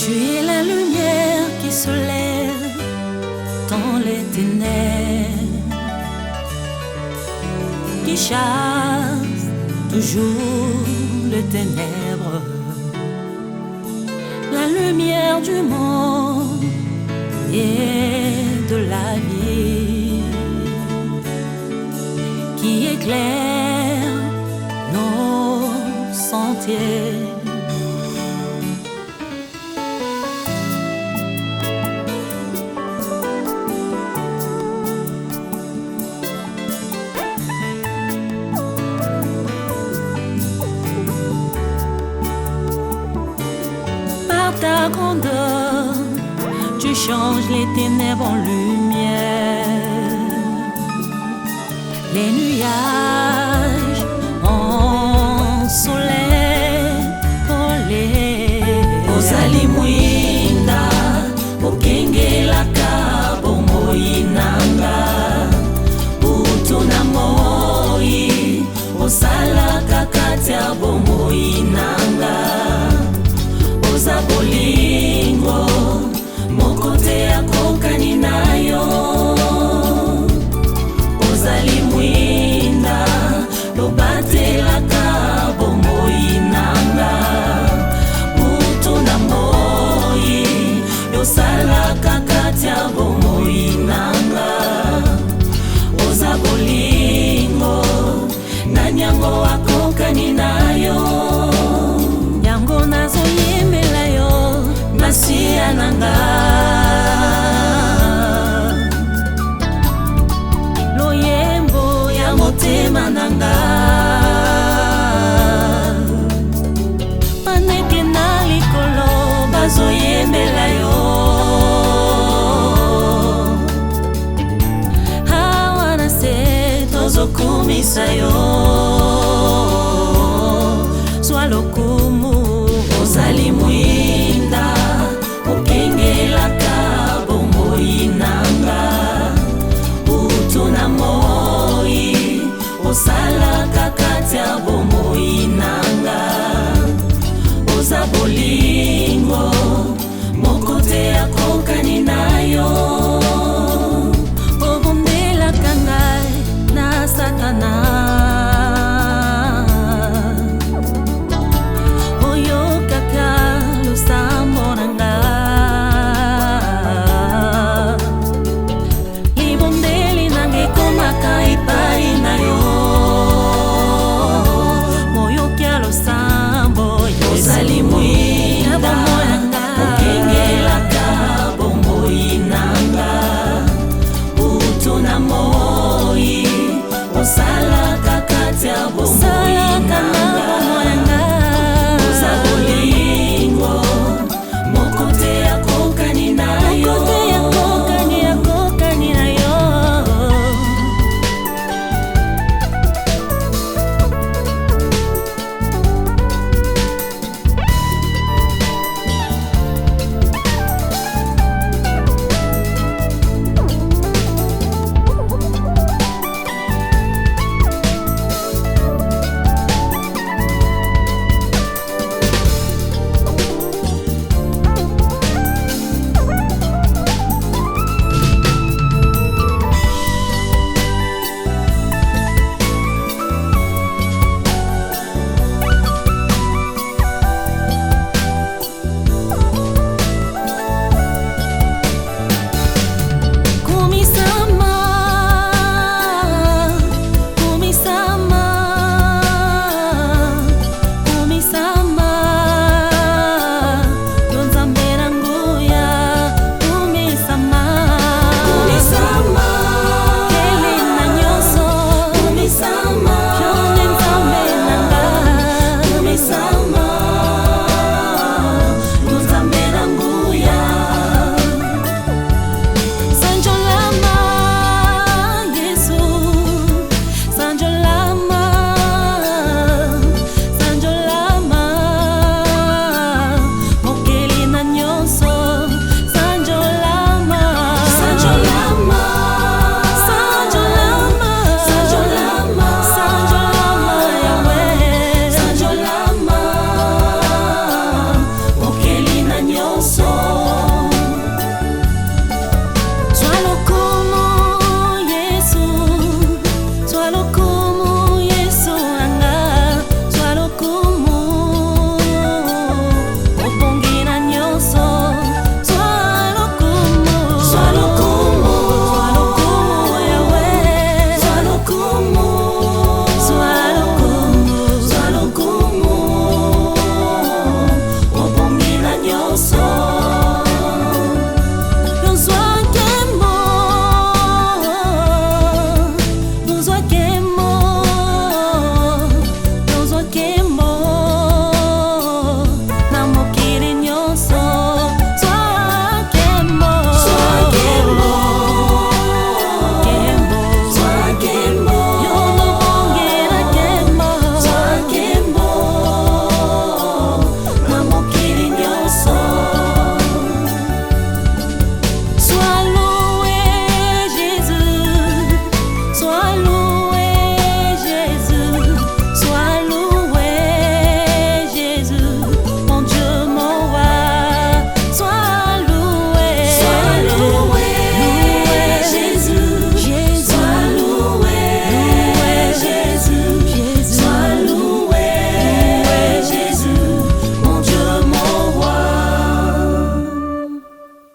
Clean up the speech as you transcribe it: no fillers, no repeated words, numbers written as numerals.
Tu es la lumière qui se lève dans les ténèbres, qui chasse toujours les ténèbres. La lumière du monde et de la vie qui éclaire nos sentiers. Ta grandeur, tu changes les ténèbres en lumière, les nuages en soleil collé. Ozali mwinda, okengelaka bomoinanga, utuna moi, osalaka katia bomoinanga. Oza bolingo, mokote ya kokani nayo. Ozali mwinda, lobatelaka bomoinanga. Mutu na moi, yosalaka katia bomoinanga. Oza bolingo, na nyango akokani nayo. Yango nazo yembela yo, Masia nanga. Loyembo ya motema nanga.